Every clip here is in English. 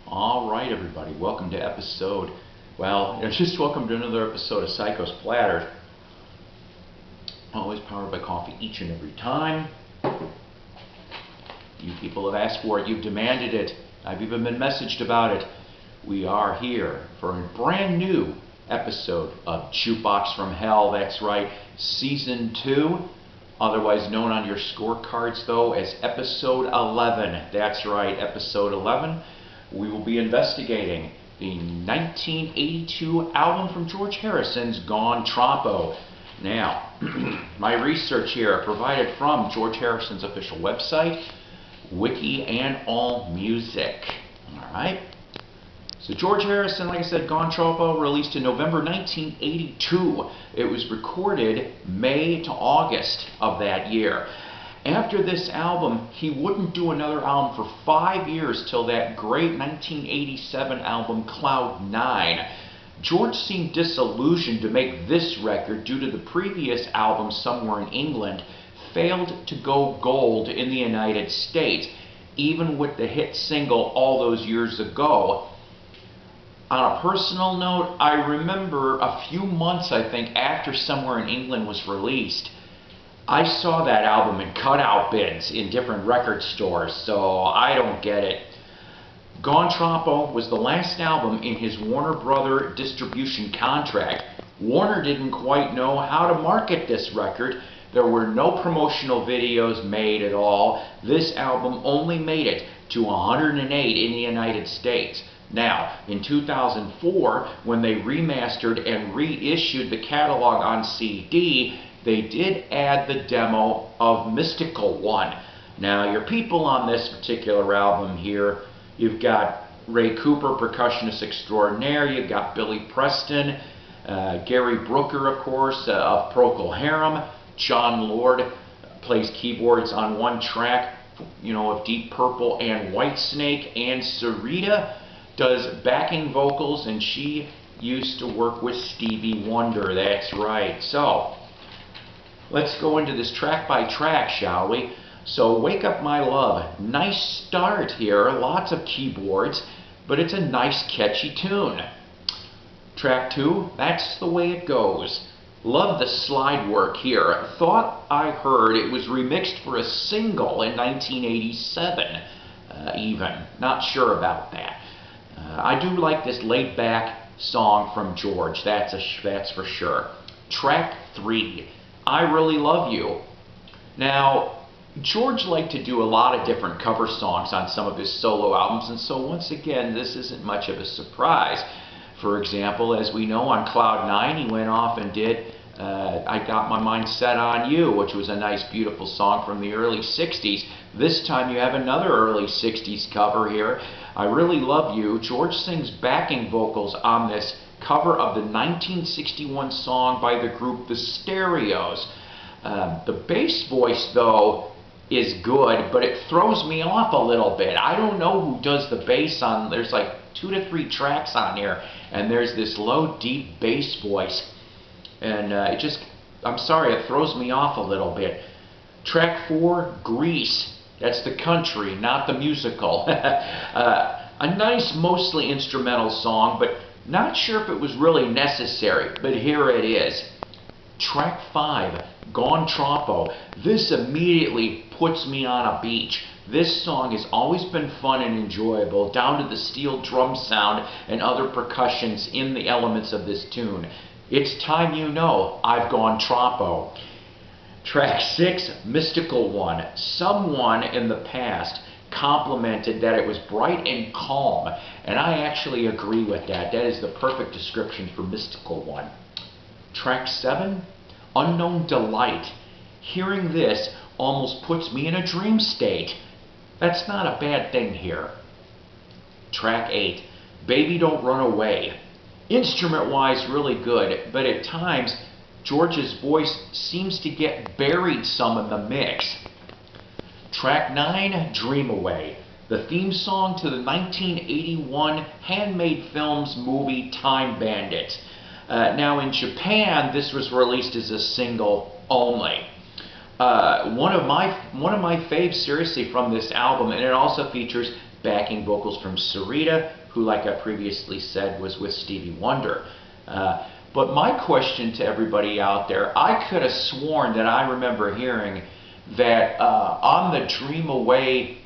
All right, everybody, welcome to just welcome to another episode of Psycho's Platter. Always powered by coffee each and every time. You people have asked for it, you've demanded it, I've even been messaged about it. We are here for a brand new episode of Jukebox from Hell. That's right, Season 2, otherwise known on your scorecards though as Episode 11. That's right, Episode 11. We will be investigating the 1982 album from George Harrison's Gone Troppo. Now, my research here provided from George Harrison's official website, Wiki and AllMusic. Alright? So George Harrison, like I said, Gone Troppo, released in November 1982. It was recorded May to August of that year. After this album, he wouldn't do another album for 5 years till that great 1987 album Cloud 9. George seemed disillusioned to make this record due to the previous album Somewhere in England failed to go gold in the United States, even with the hit single all those years ago. On a personal note, I remember a few months, I think, after Somewhere in England was released, I saw that album in cutout bins in different record stores, so I don't get it. Gone Troppo was the last album in his Warner Brother distribution contract. Warner didn't quite know how to market this record. There were no promotional videos made at all. This album only made it to 108 in the United States. Now, in 2004, when they remastered and reissued the catalog on CD, they did add the demo of Mystical One. Now, your people on this particular album here, you've got Ray Cooper, percussionist extraordinaire, you've got Billy Preston, Gary Brooker, of course, of Procol Harum, John Lord plays keyboards on one track, of Deep Purple and Whitesnake, and Sarita does backing vocals, and she used to work with Stevie Wonder. That's right. So, let's go into this track by track, shall we? So, Wake Up My Love. Nice start here, lots of keyboards, but it's a nice catchy tune. Track 2, That's the Way It Goes. Love the slide work here. Thought I heard it was remixed for a single in 1987, even. Not sure about that. I do like this laid back song from George, that's for sure. Track 3, I Really Love You. Now, George liked to do a lot of different cover songs on some of his solo albums, and so once again, this isn't much of a surprise. For example, as we know, on Cloud 9, he went off and did I Got My Mind Set on You, which was a nice, beautiful song from the early 60s. This time you have another early 60s cover here, I Really Love You. George sings backing vocals on this cover of the 1961 song by the group The Stereos. The bass voice, though, is good, but it throws me off a little bit. I don't know who does the bass on, there's like 2 to 3 tracks on here, and there's this low, deep bass voice, and I'm sorry, it throws me off a little bit. Track 4, Grease. That's the country, not the musical. A nice, mostly instrumental song, but not sure if it was really necessary, but here it is. Track 5, Gone Troppo. This immediately puts me on a beach. This song has always been fun and enjoyable, down to the steel drum sound and other percussions in the elements of this tune. It's time you know I've gone Troppo. Track 6, Mystical One. Someone in the past complimented that it was bright and calm, and I actually agree with that. That is the perfect description for Mystical One. Track 7, Unknown Delight. Hearing this almost puts me in a dream state. That's not a bad thing here. Track 8, Baby Don't Run Away. Instrument-wise, really good, but at times, George's voice seems to get buried some in the mix. Track 9, Dream Away. The theme song to the 1981 Handmade Films movie Time Bandits. Now in Japan, this was released as a single only. One of my faves, seriously, from this album, and it also features backing vocals from Sarita, who, like I previously said, was with Stevie Wonder. But my question to everybody out there, I could have sworn that I remember hearing that on the Dream Away,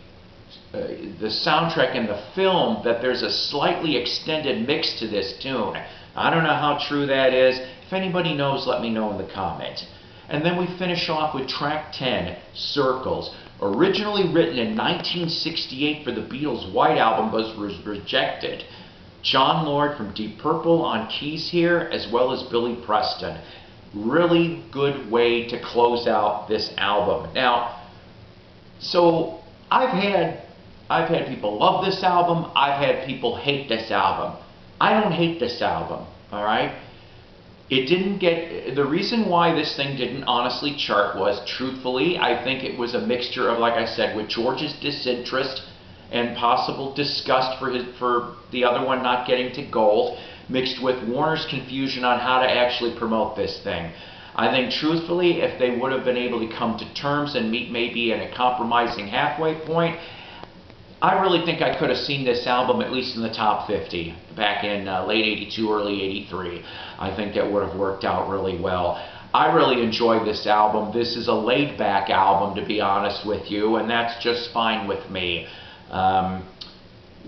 the soundtrack and the film, that there's a slightly extended mix to this tune. I don't know how true that is. If anybody knows, let me know in the comments. And then we finish off with track 10, Circles. Originally written in 1968 for the Beatles' White Album, but was rejected. John Lord from Deep Purple on keys here, as well as Billy Preston. Really good way to close out this album. Now, so I've had people love this album. I've had people hate this album. I don't hate this album, all right? It didn't get, the reason why this thing didn't honestly chart was, truthfully, I think it was a mixture of, like I said, with George's disinterest and possible disgust for the other one not getting to gold, mixed with Warner's confusion on how to actually promote this thing. I think, truthfully, if they would have been able to come to terms and meet maybe in a compromising halfway point, I really think I could have seen this album at least in the top 50 back in late 82, early 83. I think that would have worked out really well. I really enjoyed this album. This is a laid-back album, to be honest with you, and that's just fine with me.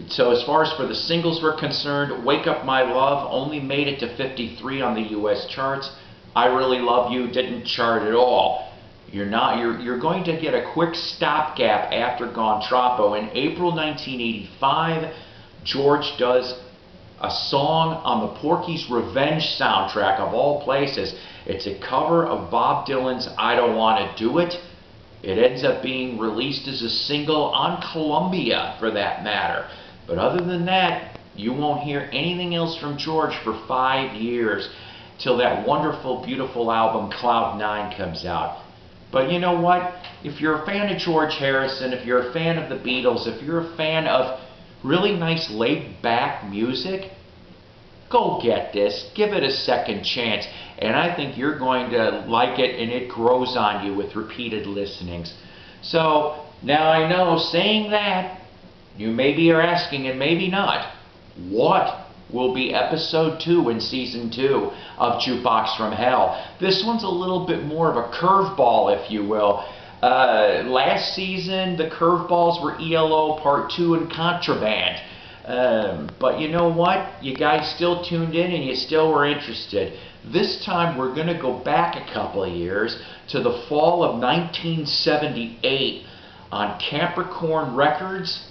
So as far as for the singles were concerned, Wake Up My Love only made it to 53 on the US charts. I Really Love You didn't chart at all. You're going to get a quick stopgap after Gone Troppo. In April 1985, George does a song on the Porky's Revenge soundtrack, of all places. It's a cover of Bob Dylan's I Don't Want to Do It. It ends up being released as a single on Columbia, for that matter. But other than that, you won't hear anything else from George for 5 years, till that wonderful, beautiful album Cloud 9 comes out. But you know what? If you're a fan of George Harrison, if you're a fan of the Beatles, if you're a fan of really nice laid-back music, go get this. Give it a second chance. And I think you're going to like it, and it grows on you with repeated listenings. So, now I know, saying that, you maybe are asking, and maybe not, what will be episode 2 in season 2 of Jukebox from Hell? This one's a little bit more of a curveball, if you will. Last season, the curveballs were ELO Part 2 and Contraband. But you know what? You guys still tuned in and you still were interested. This time we're going to go back a couple of years to the fall of 1978 on Capricorn Records.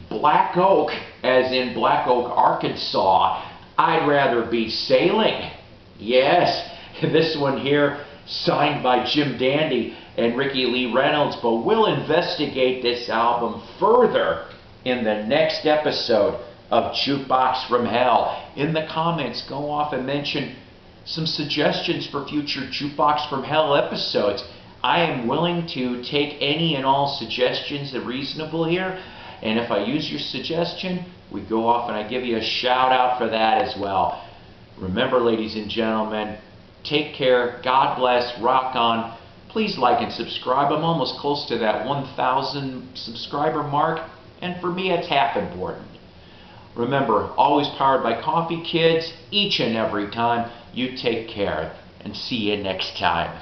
Black Oak, as in Black Oak, Arkansas. I'd Rather Be Sailing. Yes, this one here signed by Jim Dandy and Ricky Lee Reynolds, but we'll investigate this album further in the next episode of Jukebox from Hell. In the comments, go off and mention some suggestions for future Jukebox from Hell episodes. I am willing to take any and all suggestions that are reasonable here. And if I use your suggestion, we go off and I give you a shout out for that as well. Remember, ladies and gentlemen, take care, God bless, rock on. Please like and subscribe. I'm almost close to that 1,000 subscriber mark, and for me it's half important. Remember, always powered by coffee, kids, each and every time. You take care, and see you next time.